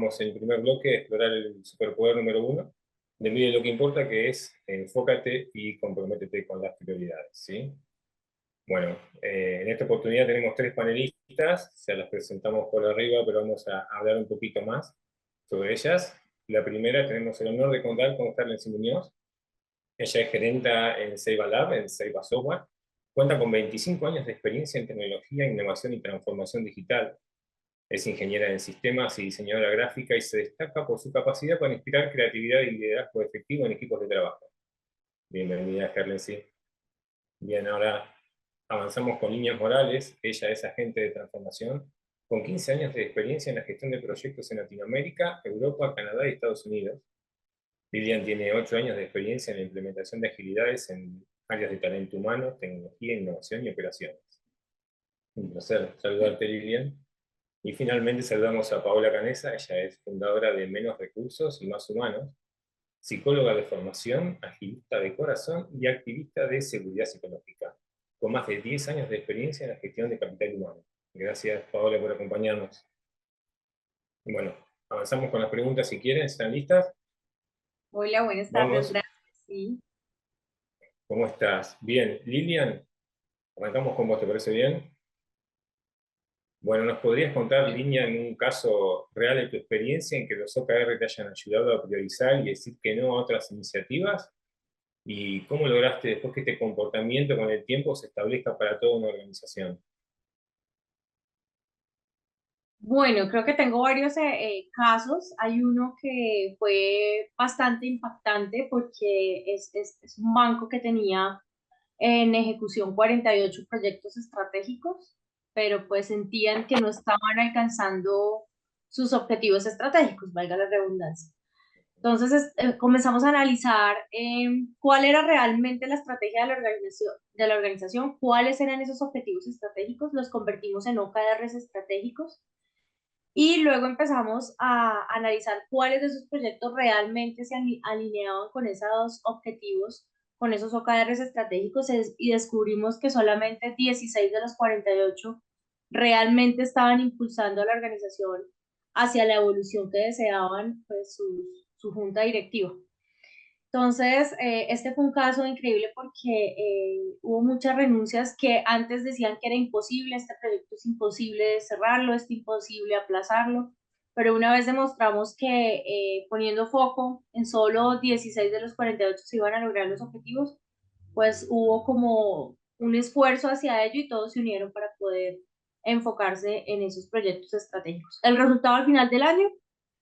vamos en el primer bloque a explorar el superpoder número 1 de Mide lo que importa, que es enfócate y comprométete con las prioridades, ¿sí? Bueno, en esta oportunidad tenemos 3 panelistas, se las presentamos por arriba, pero vamos a hablar un poquito más sobre ellas. La primera tenemos el honor de contar con Carlen Muñoz. Ella es gerenta en Ceiba Lab, en Ceiba Software. Cuenta con 25 años de experiencia en tecnología, innovación y transformación digital. Es ingeniera en sistemas y diseñadora gráfica y se destaca por su capacidad para inspirar creatividad y liderazgo efectivo en equipos de trabajo. Bienvenida, Carlency. Bien, ahora avanzamos con Líneas Morales. Ella es agente de transformación con 15 años de experiencia en la gestión de proyectos en Latinoamérica, Europa, Canadá y Estados Unidos. Lilian tiene 8 años de experiencia en la implementación de agilidades en áreas de talento humano, tecnología, innovación y operaciones. Un placer saludarte, Lilian. Y finalmente saludamos a Paola Canesa. Ella es fundadora de Menos Recursos y Más Humanos, psicóloga de formación, agilista de corazón y activista de seguridad psicológica, con más de 10 años de experiencia en la gestión de capital humano. Gracias, Paola, por acompañarnos. Bueno, avanzamos con las preguntas si quieren. ¿Están listas? Hola, buenas tardes, Vamos. gracias. Sí. ¿Cómo estás? Bien. Lilian, arrancamos con vos, ¿te parece bien? Bueno, ¿nos podrías contar, Lilian, en un caso real de tu experiencia en que los OKR te hayan ayudado a priorizar y decir que no a otras iniciativas? ¿Y cómo lograste después que este comportamiento con el tiempo se establezca para toda una organización? Bueno, creo que tengo varios casos. Hay uno que fue bastante impactante porque es un banco que tenía en ejecución 48 proyectos estratégicos, pero pues sentían que no estaban alcanzando sus objetivos estratégicos, valga la redundancia. Entonces comenzamos a analizar cuál era realmente la estrategia de la organización, cuáles eran esos objetivos estratégicos, los convertimos en OKRs estratégicos y luego empezamos a analizar cuáles de esos proyectos realmente se alineaban con esos objetivos, con esos OKRs estratégicos y descubrimos que solamente 16 de los 48 realmente estaban impulsando a la organización hacia la evolución que deseaban pues, su junta directiva. Entonces, este fue un caso increíble porque hubo muchas renuncias que antes decían que era imposible, este proyecto es imposible cerrarlo, es imposible aplazarlo, pero una vez demostramos que poniendo foco en solo 16 de los 48 se iban a lograr los objetivos, pues hubo como un esfuerzo hacia ello y todos se unieron para poder enfocarse en esos proyectos estratégicos. El resultado al final del año,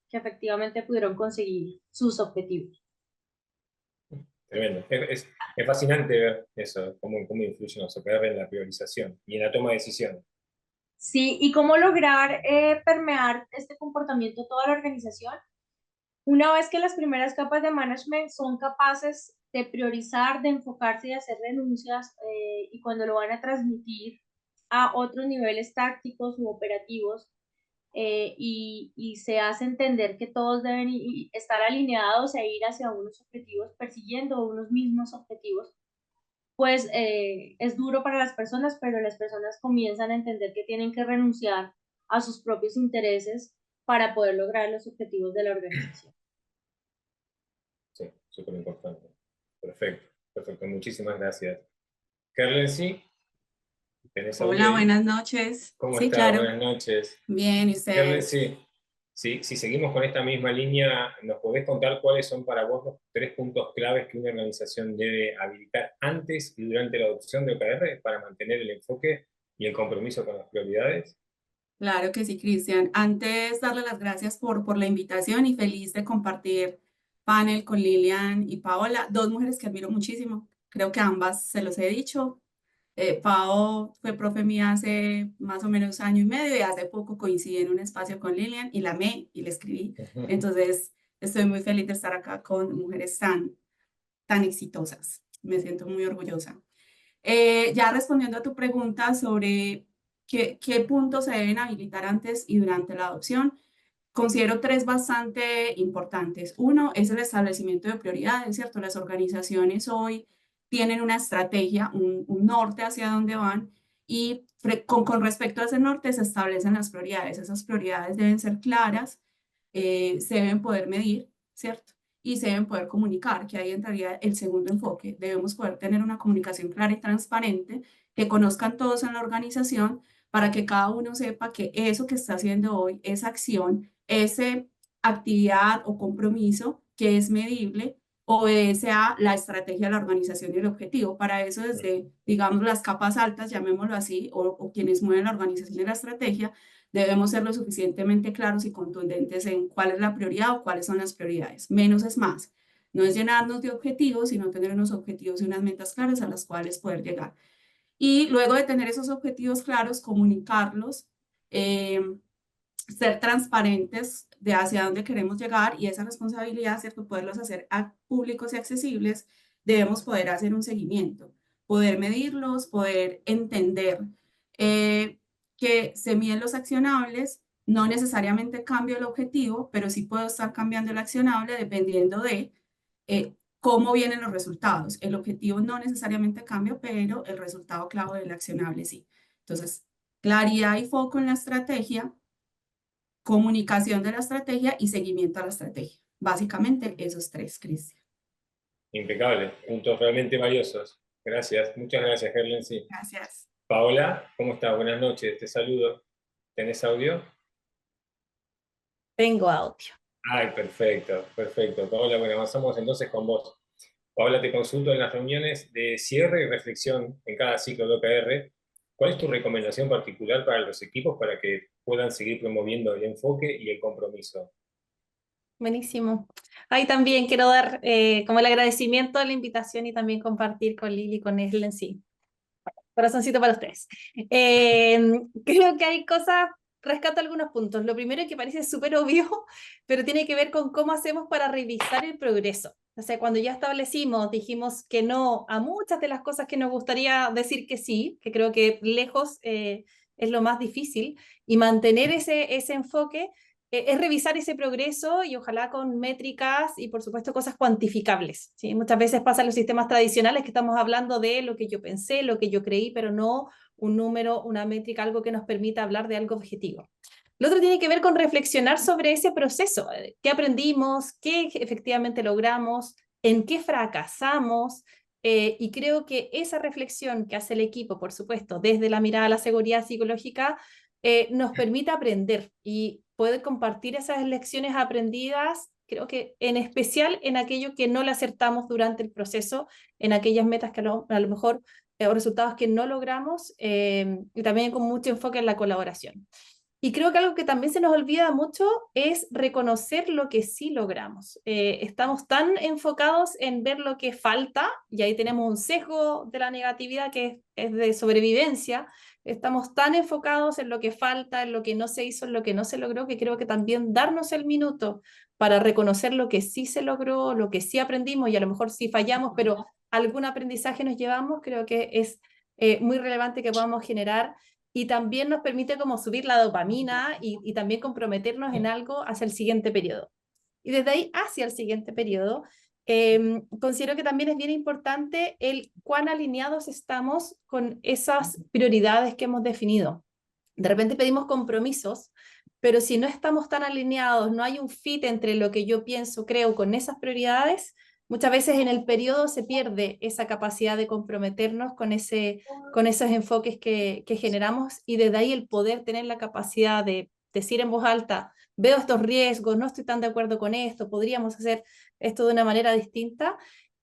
que efectivamente pudieron conseguir sus objetivos. Tremendo. Es fascinante ver eso, cómo influyen los OKR en la priorización y en la toma de decisiones. Sí, y cómo lograr permear este comportamiento a toda la organización. Una vez que las primeras capas de management son capaces de priorizar, de enfocarse y hacer renuncias, y cuando lo van a transmitir a otros niveles tácticos u operativos, y se hace entender que todos deben estar alineados e ir hacia unos objetivos, persiguiendo unos mismos objetivos, pues es duro para las personas, pero las personas comienzan a entender que tienen que renunciar a sus propios intereses para poder lograr los objetivos de la organización. Sí, súper importante. Perfecto, perfecto. Muchísimas gracias. Carlen, sí, ¿tenés audio Hola, ahí? buenas noches. ¿Cómo Sí, estás? claro. Buenas noches. Bien, ¿y Carlen, ustedes? sí. Sí, si seguimos con esta misma línea, ¿nos podés contar cuáles son para vos los 3 puntos claves que una organización debe habilitar antes y durante la adopción de OKR para mantener el enfoque y el compromiso con las prioridades? Claro que sí, Cristian. Antes, darle las gracias por la invitación y feliz de compartir panel con Lilian y Paola, dos mujeres que admiro muchísimo. Creo que ambas se los he dicho. Pao fue profe mía hace más o menos año y medio y hace poco coincidí en un espacio con Lilian y la amé y le escribí. Entonces, estoy muy feliz de estar acá con mujeres tan exitosas. Me siento muy orgullosa. Ya respondiendo a tu pregunta sobre qué puntos se deben habilitar antes y durante la adopción, considero tres bastante importantes. Uno es el establecimiento de prioridades, ¿cierto? Las organizaciones hoy tienen una estrategia, un norte hacia dónde van y con respecto a ese norte se establecen las prioridades. Esas prioridades deben ser claras, se deben poder medir, ¿cierto? Y se deben poder comunicar, que ahí entraría el segundo enfoque. Debemos poder tener una comunicación clara y transparente, que conozcan todos en la organización, para que cada uno sepa que eso que está haciendo hoy, esa acción, esa actividad o compromiso que es medible, obedece a la estrategia de la organización y el objetivo. Para eso, desde, digamos, las capas altas, llamémoslo así, o quienes mueven la organización y la estrategia, debemos ser lo suficientemente claros y contundentes en cuál es la prioridad o cuáles son las prioridades. Menos es más. No es llenarnos de objetivos, sino tener unos objetivos y unas metas claras a las cuales poder llegar. Y luego de tener esos objetivos claros, comunicarlos, eh, ser transparentes de hacia dónde queremos llegar, y esa responsabilidad, ¿cierto? Poderlos hacer públicos y accesibles, debemos poder hacer un seguimiento, poder medirlos, poder entender que se miden los accionables. No necesariamente cambio el objetivo, pero sí puedo estar cambiando el accionable dependiendo de cómo vienen los resultados. El objetivo no necesariamente cambia, pero el resultado clave del accionable sí. Entonces, claridad y foco en la estrategia, comunicación de la estrategia y seguimiento a la estrategia. Básicamente esos tres, Cristian. Impecable, puntos realmente valiosos. Gracias, muchas gracias, Helen. Sí. Gracias. Paola, ¿cómo estás? Buenas noches, te saludo. ¿Tenés audio? Tengo audio. Ay, perfecto, perfecto. Paola, bueno, avanzamos entonces con vos. Paola, te consulto en las reuniones de cierre y reflexión en cada ciclo de OKR. ¿Cuál es tu recomendación particular para los equipos para que puedan seguir promoviendo el enfoque y el compromiso? Buenísimo. Ahí también quiero dar como el agradecimiento a la invitación y también compartir con Lili y con Helen. Sí, corazoncito para ustedes. Creo que hay cosas, rescato algunos puntos. Lo primero es que parece súper obvio, pero tiene que ver con cómo hacemos para revisar el progreso. O sea, cuando ya establecimos, dijimos que no a muchas de las cosas que nos gustaría decir que sí, que creo que lejos es lo más difícil, y mantener ese enfoque es revisar ese progreso y ojalá con métricas y por supuesto cosas cuantificables, ¿sí? Muchas veces pasa en los sistemas tradicionales que estamos hablando de lo que yo pensé, lo que yo creí, pero no un número, una métrica, algo que nos permita hablar de algo objetivo. Lo otro tiene que ver con reflexionar sobre ese proceso, qué aprendimos, qué efectivamente logramos, en qué fracasamos, y creo que esa reflexión que hace el equipo, por supuesto, desde la mirada a la seguridad psicológica, nos permite aprender y poder compartir esas lecciones aprendidas, creo que en especial en aquello que no le acertamos durante el proceso, en aquellas metas que a lo mejor o resultados que no logramos, y también con mucho enfoque en la colaboración. Y creo que algo que también se nos olvida mucho es reconocer lo que sí logramos. Estamos tan enfocados en ver lo que falta, y ahí tenemos un sesgo de la negatividad que es de sobrevivencia. Estamos tan enfocados en lo que falta, en lo que no se hizo, en lo que no se logró, que creo que también darnos el minuto para reconocer lo que sí se logró, lo que sí aprendimos, y a lo mejor sí fallamos, pero algún aprendizaje nos llevamos, creo que es muy relevante que podamos generar, y también nos permite como subir la dopamina y también comprometernos en algo hacia el siguiente periodo. Y desde ahí hacia el siguiente periodo, considero que también es bien importante el cuán alineados estamos con esas prioridades que hemos definido. De repente pedimos compromisos, pero si no estamos tan alineados, no hay un fit entre lo que yo pienso, creo, con esas prioridades, muchas veces en el periodo se pierde esa capacidad de comprometernos con esos enfoques que generamos, y desde ahí el poder tener la capacidad de decir en voz alta, veo estos riesgos, no estoy tan de acuerdo con esto, podríamos hacer esto de una manera distinta,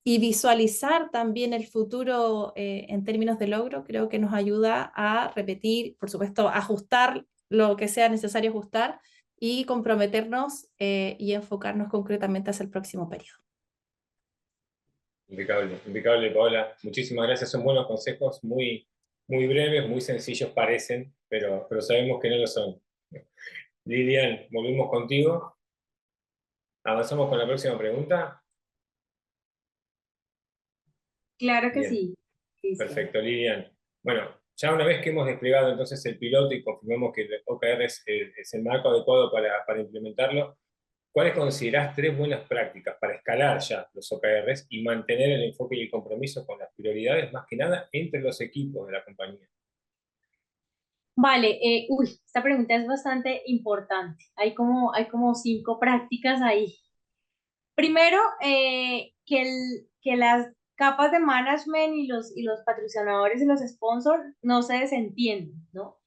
y visualizar también el futuro en términos de logro, creo que nos ayuda a repetir, por supuesto, ajustar lo que sea necesario ajustar y comprometernos y enfocarnos concretamente hacia el próximo periodo. Impecable, impecable, Paola. Muchísimas gracias, son buenos consejos, muy, muy breves, muy sencillos parecen, pero sabemos que no lo son. Lilian, volvemos contigo. Avanzamos con la próxima pregunta. Claro que Bien. sí, Cristian. Perfecto, Lilian. Bueno, ya una vez que hemos desplegado entonces el piloto y confirmamos que el OKR es el marco adecuado para implementarlo, ¿cuáles considerás 3 buenas prácticas para escalar ya los OKRs y mantener el enfoque y el compromiso con las prioridades, más que nada, entre los equipos de la compañía? Vale, esta pregunta es bastante importante. Hay como 5 prácticas ahí. Primero, que las capas de management y los patrocinadores y los sponsors no se desentienden, ¿no?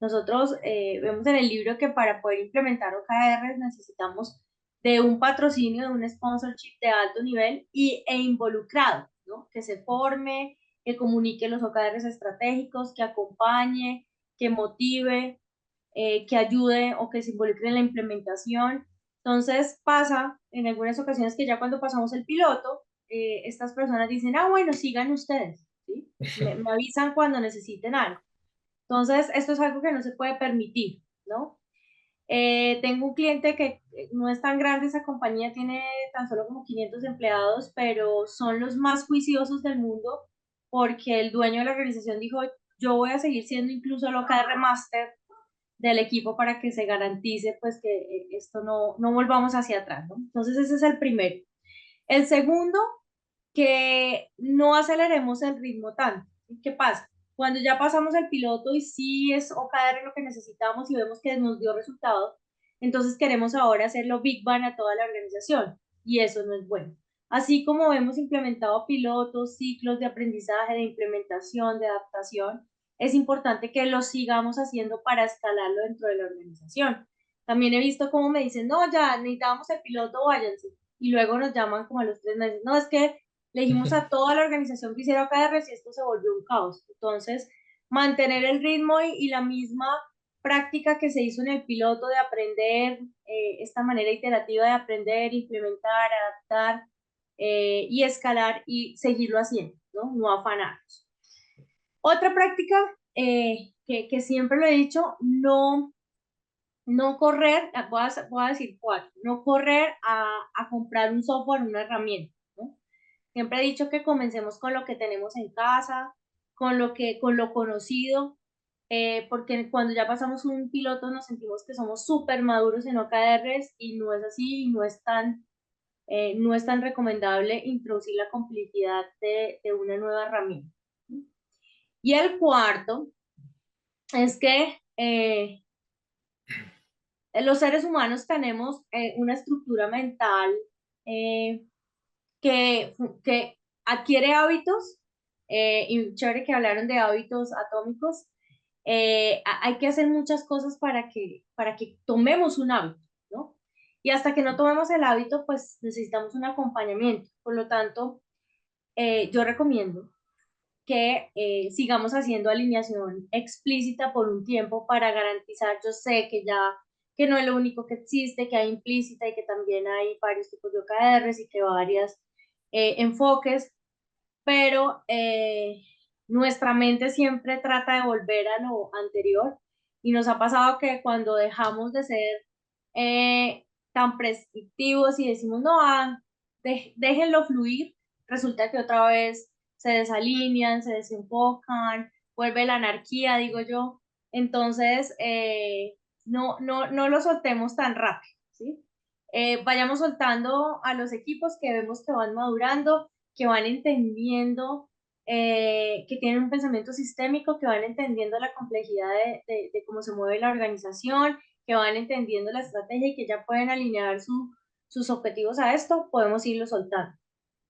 Nosotros vemos en el libro que para poder implementar OKR necesitamos de un patrocinio, de un sponsorship de alto nivel e involucrado, ¿no? Que se forme, que comunique los OKRs estratégicos, que acompañe, que motive, que ayude o que se involucre en la implementación. Entonces pasa en algunas ocasiones que ya cuando pasamos el piloto, estas personas dicen, ah, bueno, sigan ustedes, ¿sí? Me avisan cuando necesiten algo. Entonces, esto es algo que no se puede permitir, ¿no? Tengo un cliente que no es tan grande, esa compañía tiene tan solo como 500 empleados, pero son los más juiciosos del mundo porque el dueño de la organización dijo, yo voy a seguir siendo incluso el OKR Master del equipo para que se garantice pues que esto no volvamos hacia atrás, ¿no? Entonces ese es el primero. El segundo, que no aceleremos el ritmo tanto. ¿Qué pasa? Cuando ya pasamos el piloto y sí es OKR lo que necesitamos y vemos que nos dio resultado, entonces queremos ahora hacerlo Big Bang a toda la organización y eso no es bueno. Así como hemos implementado pilotos, ciclos de aprendizaje, de implementación, de adaptación, es importante que lo sigamos haciendo para escalarlo dentro de la organización. También he visto cómo me dicen, no, ya necesitamos el piloto, váyanse. Y luego nos llaman como a los 3 meses, no, es que le dijimos a toda la organización que hiciera OKRs y esto se volvió un caos. Entonces, mantener el ritmo y la misma práctica que se hizo en el piloto de aprender, esta manera iterativa de aprender, implementar, adaptar y escalar y seguirlo haciendo, ¿no? No afanarnos. Otra práctica que siempre lo he dicho, no correr, voy a decir 4, no correr a comprar un software, una herramienta, ¿no? Siempre he dicho que comencemos con lo que tenemos en casa, con lo conocido, porque cuando ya pasamos un piloto nos sentimos que somos súper maduros en OKRs y no es así, y no es tan recomendable introducir la complejidad de una nueva herramienta. Y el cuarto es que los seres humanos tenemos una estructura mental eh, que adquiere hábitos, y chévere que hablaron de hábitos atómicos, hay que hacer muchas cosas para que tomemos un hábito, ¿no? Y hasta que no tomemos el hábito, pues necesitamos un acompañamiento. Por lo tanto, yo recomiendo que sigamos haciendo alineación explícita por un tiempo para garantizar, yo sé que ya, que no es lo único que existe, que hay implícita y que también hay varios tipos de OKRs y que varias enfoques, pero nuestra mente siempre trata de volver a lo anterior y nos ha pasado que cuando dejamos de ser tan prescriptivos y decimos, no, déjenlo fluir, resulta que otra vez se desalinean, se desenfocan, vuelve la anarquía, digo yo. Entonces, no lo soltemos tan rápido, ¿sí? Vayamos soltando a los equipos que vemos que van madurando, que van entendiendo, que tienen un pensamiento sistémico, que van entendiendo la complejidad de cómo se mueve la organización, que van entendiendo la estrategia y que ya pueden alinear sus objetivos a esto, podemos irlo soltando.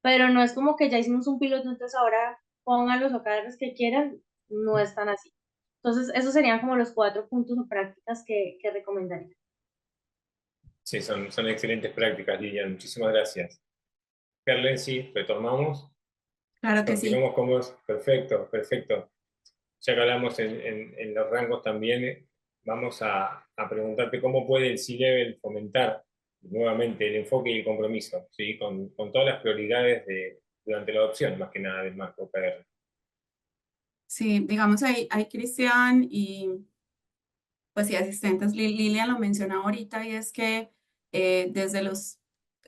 Pero no es como que ya hicimos un piloto, entonces ahora pongan los OKRs que quieran, no es tan así. Entonces, esos serían como los 4 puntos o prácticas que recomendaría. Sí, son excelentes prácticas, Lilian. Muchísimas gracias. Carlen, sí, retomamos. Claro que sí. Continuamos con vos. Perfecto, perfecto. Ya que hablamos en los rangos también, vamos a preguntarte cómo puede el C-Level fomentar nuevamente el enfoque y el compromiso, ¿sí? Con todas las prioridades durante la adopción, más que nada del macro OKR. Sí, digamos hay Cristian y pues sí, asistentes. Lilian lo mencionaba ahorita y es que desde los,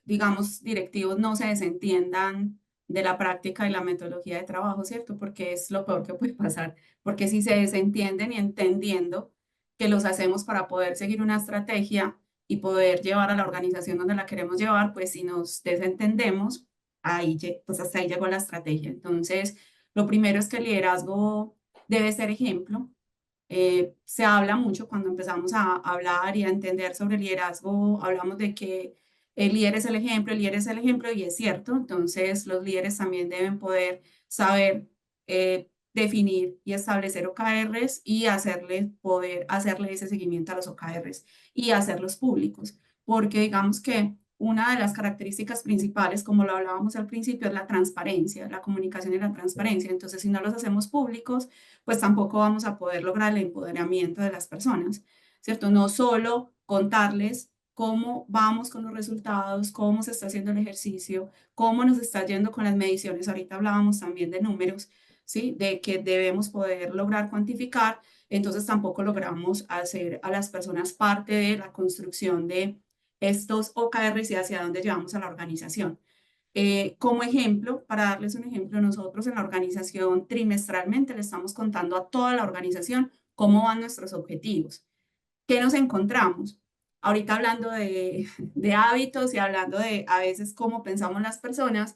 digamos, directivos no se desentiendan de la práctica y la metodología de trabajo, ¿cierto? Porque es lo peor que puede pasar. Porque si se desentienden y entendiendo que los hacemos para poder seguir una estrategia y poder llevar a la organización donde la queremos llevar, pues si nos desentendemos, pues hasta ahí llegó la estrategia. Entonces, lo primero es que el liderazgo debe ser ejemplo. Se habla mucho cuando empezamos a hablar y a entender sobre liderazgo, hablamos de que el líder es el ejemplo, el líder es el ejemplo, y es cierto. Entonces, los líderes también deben poder saber definir y establecer OKRs y poder hacerle ese seguimiento a los OKRs y hacerlos públicos, porque digamos que una de las características principales, como lo hablábamos al principio, es la transparencia, la comunicación y la transparencia. Entonces, si no los hacemos públicos, pues tampoco vamos a poder lograr el empoderamiento de las personas, ¿cierto? No solo contarles cómo vamos con los resultados, cómo se está haciendo el ejercicio, cómo nos está yendo con las mediciones. Ahorita hablábamos también de números, ¿sí? De que debemos poder lograr cuantificar. Entonces tampoco logramos hacer a las personas parte de la construcción de estos OKRs y hacia dónde llevamos a la organización. Como ejemplo, para darles un ejemplo, nosotros en la organización trimestralmente le estamos contando a toda la organización cómo van nuestros objetivos. ¿Qué nos encontramos? Ahorita hablando de hábitos y hablando de a veces cómo pensamos las personas,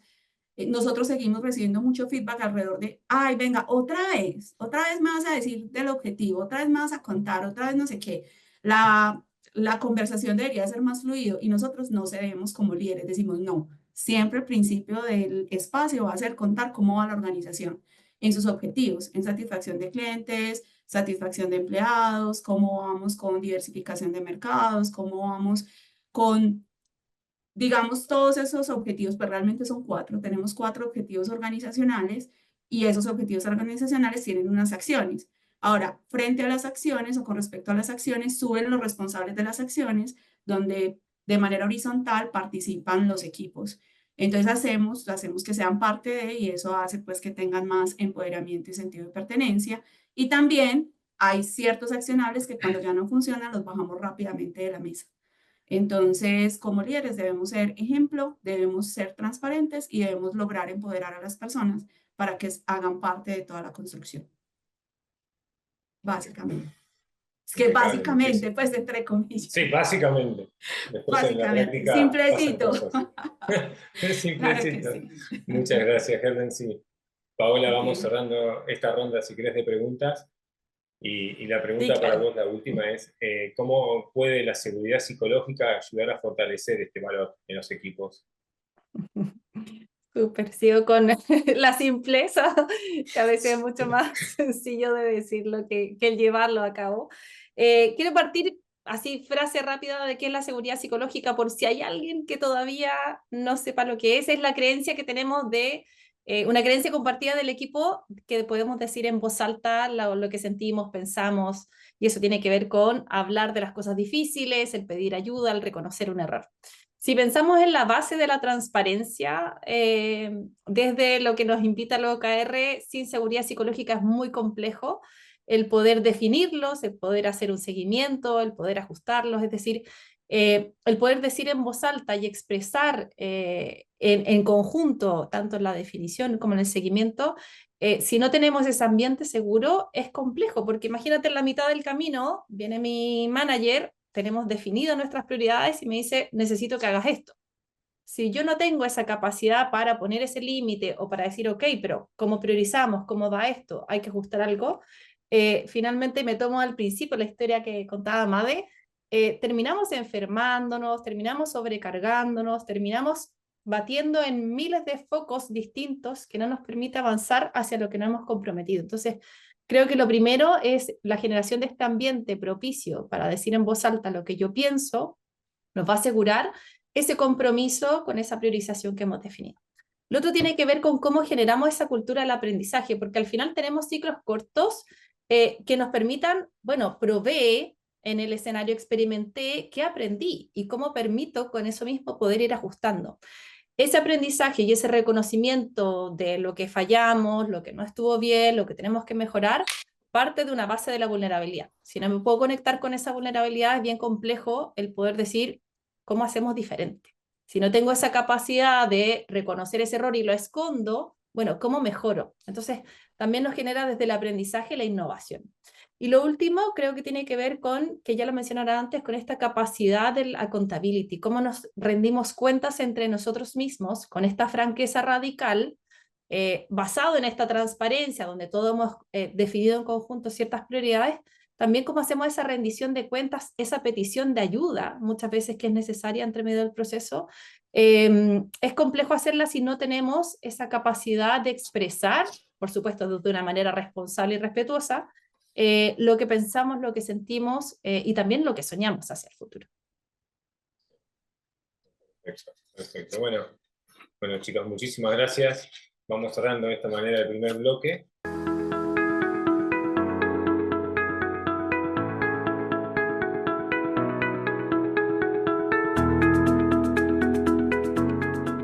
nosotros seguimos recibiendo mucho feedback alrededor de, ay, venga, otra vez me vas a decir del objetivo, otra vez me vas a contar, otra vez no sé qué. La conversación debería ser más fluido y nosotros no cedemos como líderes, decimos no. Siempre el principio del espacio va a ser contar cómo va la organización en sus objetivos, en satisfacción de clientes, satisfacción de empleados, cómo vamos con diversificación de mercados, cómo vamos con, digamos, todos esos objetivos, pues realmente son 4. Tenemos 4 objetivos organizacionales y esos objetivos organizacionales tienen unas acciones. Ahora, frente a las acciones o con respecto a las acciones, suben los responsables de las acciones, donde de manera horizontal participan los equipos. Entonces hacemos que sean parte de, y eso hace pues que tengan más empoderamiento y sentido de pertenencia. Y también hay ciertos accionables que cuando ya no funcionan los bajamos rápidamente de la mesa. Entonces, como líderes debemos ser ejemplo, debemos ser transparentes y debemos lograr empoderar a las personas para que hagan parte de toda la construcción. Básicamente. Es que Impecable, básicamente, muchísimo. pues entre comillas. Sí, básicamente. Después en la Básicamente, práctica pasan simplecito. cosas. Claro que Simplecito. sí. Muchas gracias, Helen. Sí. Paola, vamos Ok. cerrando esta ronda, si querés, de preguntas. Y la pregunta Sí, para claro. vos, la última, es ¿cómo puede la seguridad psicológica ayudar a fortalecer este valor en los equipos? Súper, sigo con la simpleza, que a veces es mucho más sencillo de decirlo que el llevarlo a cabo. Quiero partir así, frase rápida de qué es la seguridad psicológica, por si hay alguien que todavía no sepa lo que es la creencia que tenemos de, una creencia compartida del equipo, que podemos decir en voz alta lo que sentimos, pensamos, y eso tiene que ver con hablar de las cosas difíciles, el pedir ayuda, el reconocer un error. Si pensamos en la base de la transparencia, desde lo que nos invita el OKR, sin seguridad psicológica es muy complejo el poder definirlos, el poder hacer un seguimiento, el poder ajustarlos, es decir, el poder decir en voz alta y expresar en conjunto, tanto en la definición como en el seguimiento, si no tenemos ese ambiente seguro, es complejo, porque imagínate en la mitad del camino, viene mi manager, tenemos definido nuestras prioridades y me dice, necesito que hagas esto. Si yo no tengo esa capacidad para poner ese límite o para decir, ok, pero ¿cómo priorizamos? ¿Cómo va esto? ¿Hay que ajustar algo? Finalmente me tomo al principio la historia que contaba Made, terminamos enfermándonos, terminamos sobrecargándonos, terminamos batiendo en miles de focos distintos que no nos permite avanzar hacia lo que nos hemos comprometido. Entonces, creo que lo primero es la generación de este ambiente propicio para decir en voz alta lo que yo pienso, nos va a asegurar ese compromiso con esa priorización que hemos definido. Lo otro tiene que ver con cómo generamos esa cultura del aprendizaje, porque al final tenemos ciclos cortos que nos permitan, bueno, provee en el escenario experimenté qué aprendí y cómo permito con eso mismo poder ir ajustando. Ese aprendizaje y ese reconocimiento de lo que fallamos, lo que no estuvo bien, lo que tenemos que mejorar, parte de una base de la vulnerabilidad. Si no me puedo conectar con esa vulnerabilidad, es bien complejo el poder decir cómo hacemos diferente. Si no tengo esa capacidad de reconocer ese error y lo escondo, bueno, ¿cómo mejoro? Entonces, también nos genera desde el aprendizaje la innovación. Y lo último creo que tiene que ver con, que ya lo mencionara antes, con esta capacidad del accountability, cómo nos rendimos cuentas entre nosotros mismos con esta franqueza radical, basado en esta transparencia, donde todos hemos definido en conjunto ciertas prioridades, también cómo hacemos esa rendición de cuentas, esa petición de ayuda, muchas veces que es necesaria entre medio del proceso. Es complejo hacerla si no tenemos esa capacidad de expresar, por supuesto de una manera responsable y respetuosa, lo que pensamos, lo que sentimos y también lo que soñamos hacia el futuro. Perfecto, perfecto. Bueno, chicos, muchísimas gracias. Vamos cerrando de esta manera el primer bloque.